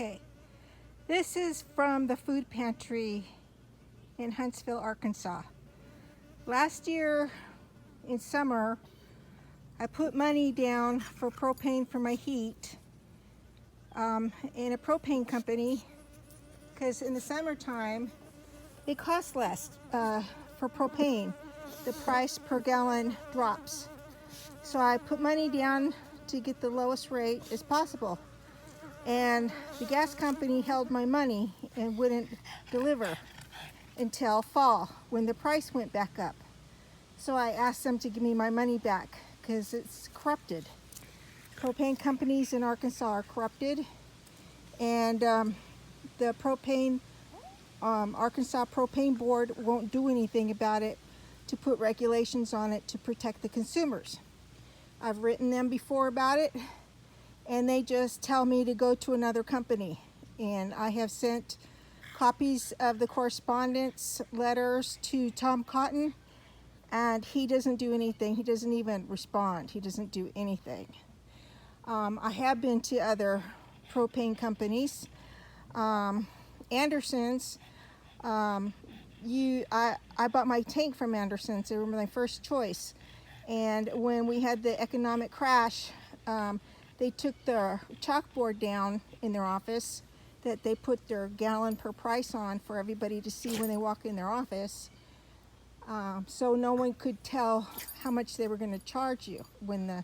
Okay, this is from the food pantry in Huntsville, Arkansas. Last year in summer, I put money down for propane for my heat in a propane company because in the summertime it costs less for propane. The price per gallon drops. So I put money down to get the lowest rate as possible. And the gas company held my money and wouldn't deliver until fall when the price went back up. So I asked them to give me my money back because it's corrupted. Propane companies in Arkansas are corrupted, and the Arkansas Propane Board won't do anything about it to put regulations on it to protect the consumers. I've written them before about it, and they just tell me to go to another company. And I have sent copies of the correspondence letters to Tom Cotton, and he doesn't do anything. He doesn't even respond. He doesn't do anything. I have been to other propane companies. Anderson's, I bought my tank from Anderson's. They were my first choice. And when we had the economic crash, they took their chalkboard down in their office that they put their gallon per price on for everybody to see when they walk in their office. So no one could tell how much they were going to charge you when the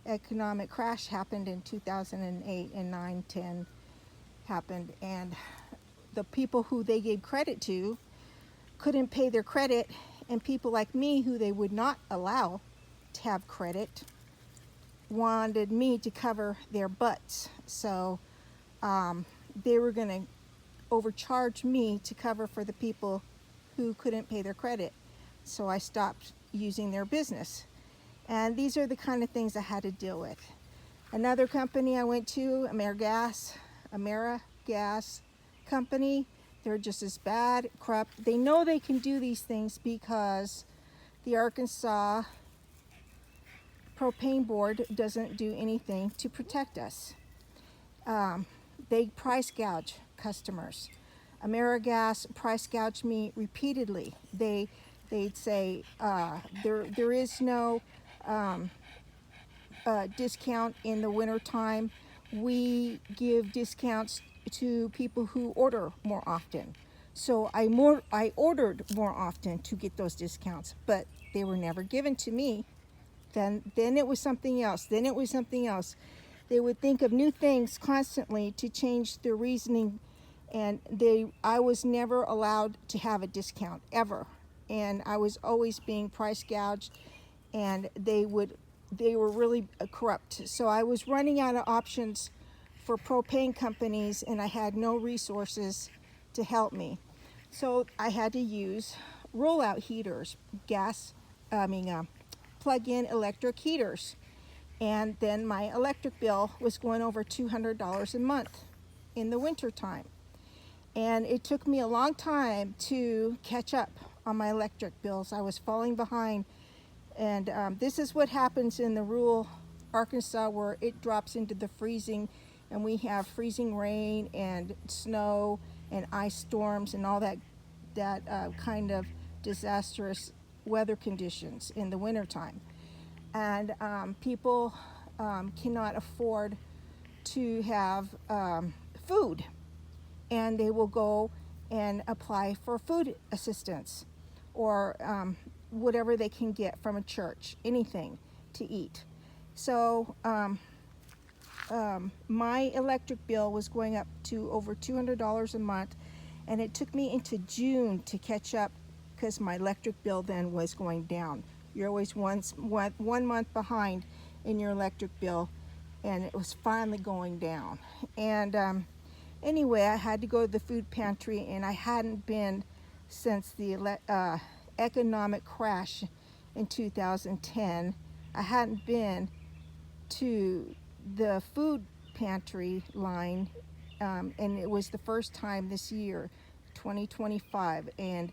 economic crash happened in 2008 and 9, 10 happened. And the people who they gave credit to couldn't pay their credit, and people like me who they would not allow to have credit wanted me to cover their butts. So they were going to overcharge me to cover for the people who couldn't pay their credit. So I stopped using their business. And these are the kind of things I had to deal with. Another company I went to, AmeriGas company, they're just as bad, corrupt. They know they can do these things because the Arkansas Propane Board doesn't do anything to protect us. They price gouge customers. AmeriGas price gouged me repeatedly. They'd say there is no discount in the wintertime. We give discounts to people who order more often. So I ordered more often to get those discounts, but they were never given to me. Then it was something else. Then it was something else. They would think of new things constantly to change their reasoning, and I was never allowed to have a discount ever. And I was always being price gouged, and they were really corrupt. So I was running out of options for propane companies, and I had no resources to help me. So I had to use rollout heaters, plug-in electric heaters. And then my electric bill was going over $200 a month in the wintertime. And it took me a long time to catch up on my electric bills. I was falling behind. And this is what happens in the rural Arkansas, where it drops into the freezing, and we have freezing rain and snow and ice storms and all that kind of disastrous weather conditions in the wintertime. And people cannot afford to have food, and they will go and apply for food assistance or whatever they can get from a church, anything to eat. So my electric bill was going up to over $200 a month, and it took me into June to catch up because my electric bill then was going down. You're always one month behind in your electric bill, and it was finally going down. And anyway, I had to go to the food pantry, and I hadn't been since the economic crash in 2010. I hadn't been to the food pantry line, and it was the first time this year, 2025, and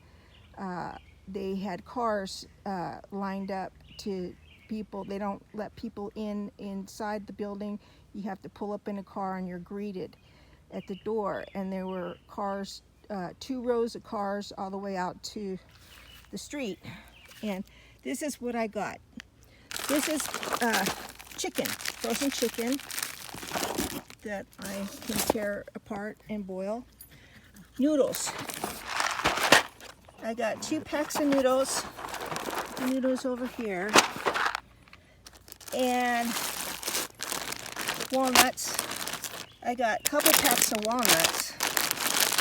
they had cars lined up to people. They don't let people inside the building. You have to pull up in a car and you're greeted. at the door, and there were cars, 2 rows of cars all the way out to the street. And this is what I got. This is chicken, frozen chicken that I can tear apart and boil. Noodles. I got 2 packs of noodles. The noodles over here. And walnuts. I got a couple packs of walnuts.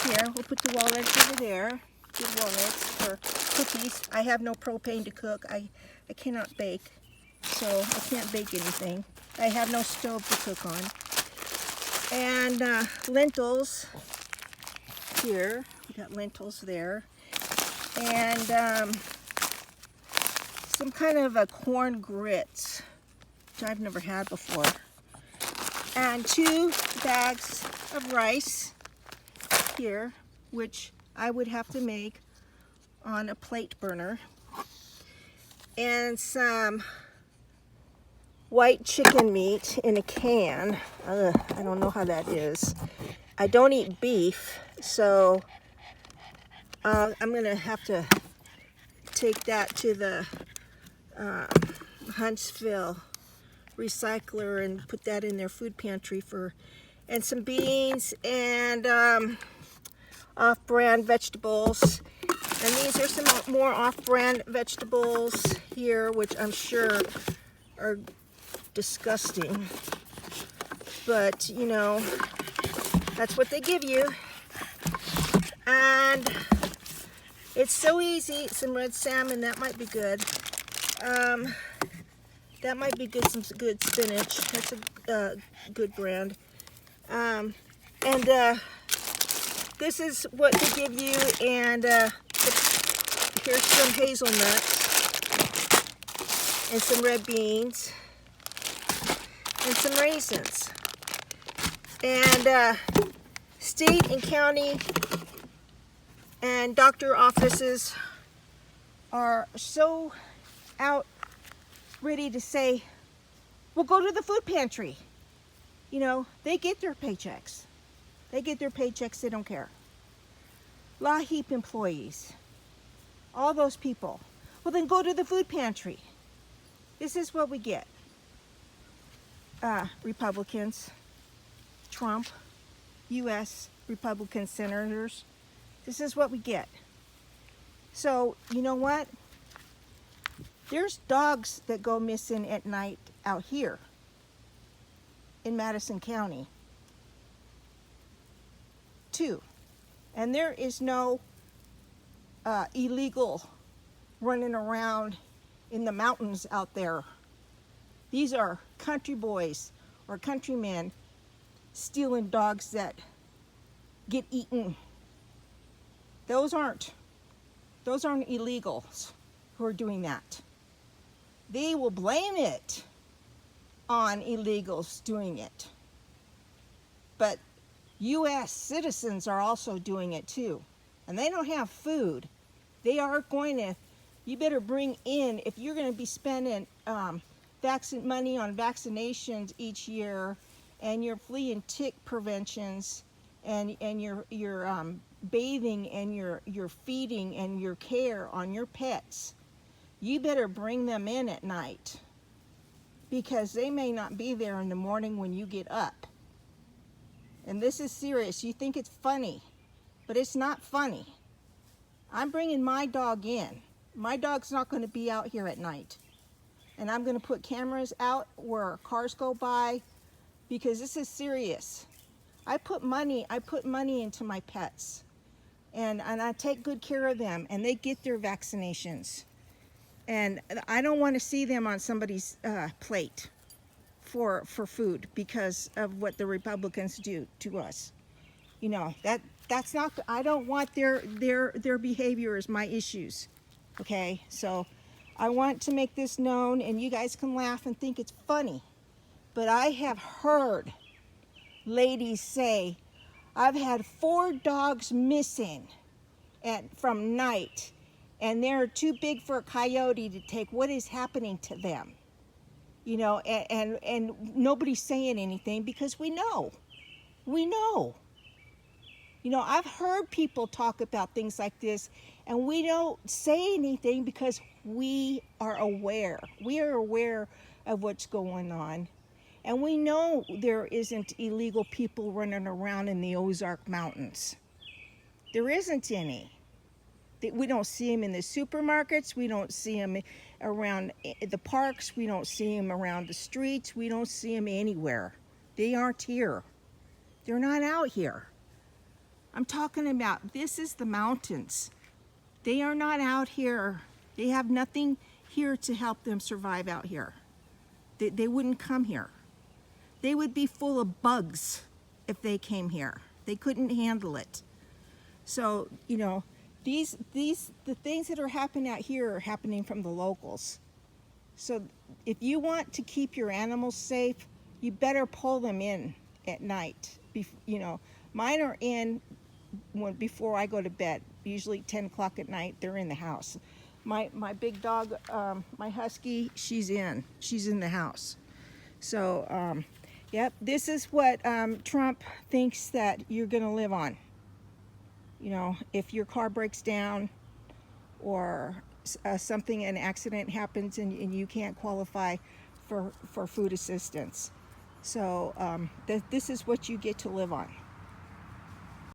Here, we'll put the walnuts over there. Good walnuts for cookies. I have no propane to cook. I cannot bake, so I can't bake anything. I have no stove to cook on. And lentils here. We got lentils there. And some kind of a corn grits, which I've never had before. And 2 bags of rice here, which I would have to make on a plate burner. And some white chicken meat in a can. I don't know how that is. I don't eat beef, so I'm gonna have to take that to the Huntsville recycler and put that in their food pantry and some beans and off-brand vegetables. And these are some more off-brand vegetables here, which I'm sure are disgusting. But, you know, that's what they give you. And it's so easy. Some red salmon, that might be good. That might be good, some good spinach. That's a good brand. And this is what they give you. And here's some hazelnuts and some red beans and some raisins. And state and county and doctor offices are so out ready to say, well, go to the food pantry. You know, they get their paychecks. They get their paychecks, they don't care. La Heap employees, all those people. Well, then go to the food pantry. This is what we get. Republicans, Trump, U.S. Republican senators. This is what we get. So, you know what? There's dogs that go missing at night out here in Madison County, too. And there is no illegal running around in the mountains out there. These are country boys or countrymen stealing dogs that get eaten. Those aren't illegals who are doing that. They will blame it on illegals doing it. But U.S. citizens are also doing it too. And they don't have food. They are going to, you better bring in, if you're going to be spending money on vaccinations each year, and your flea and tick preventions, and your bathing and your feeding and your care on your pets, you better bring them in at night, because they may not be there in the morning when you get up. And this is serious. You think it's funny, but it's not funny. I'm bringing my dog in. My dog's not going to be out here at night. And I'm going to put cameras out where cars go by, because this is serious. I put money into my pets, and I take good care of them, and they get their vaccinations. And I don't want to see them on somebody's plate for food because of what the Republicans do to us. You know, that's not, I don't want their behavior as my issues. Okay, so I want to make this known, and you guys can laugh and think it's funny, but I have heard ladies say, I've had 4 dogs missing from night, and they're too big for a coyote to take. What is happening to them? You know, and nobody's saying anything, because we know. You know, I've heard people talk about things like this, and we don't say anything because we are aware. We are aware of what's going on. And we know there isn't illegal people running around in the Ozark Mountains. There isn't any. We don't see them in the supermarkets. We don't see them around the parks. We don't see them around the streets. We don't see them anywhere. They aren't here. They're not out here. I'm talking about, this is the mountains. They are not out here. They have nothing here to help them survive out here. They wouldn't come here. They would be full of bugs if they came here. They couldn't handle it. So, you know, the things that are happening out here are happening from the locals. So if you want to keep your animals safe, you better pull them in at night. You know, mine are in before I go to bed. Usually 10 o'clock at night, they're in the house. My big dog, my husky, she's in the house. So, yep, this is what Trump thinks that you're gonna live on. You know, if your car breaks down or an accident happens and you can't qualify for food assistance. So this is what you get to live on.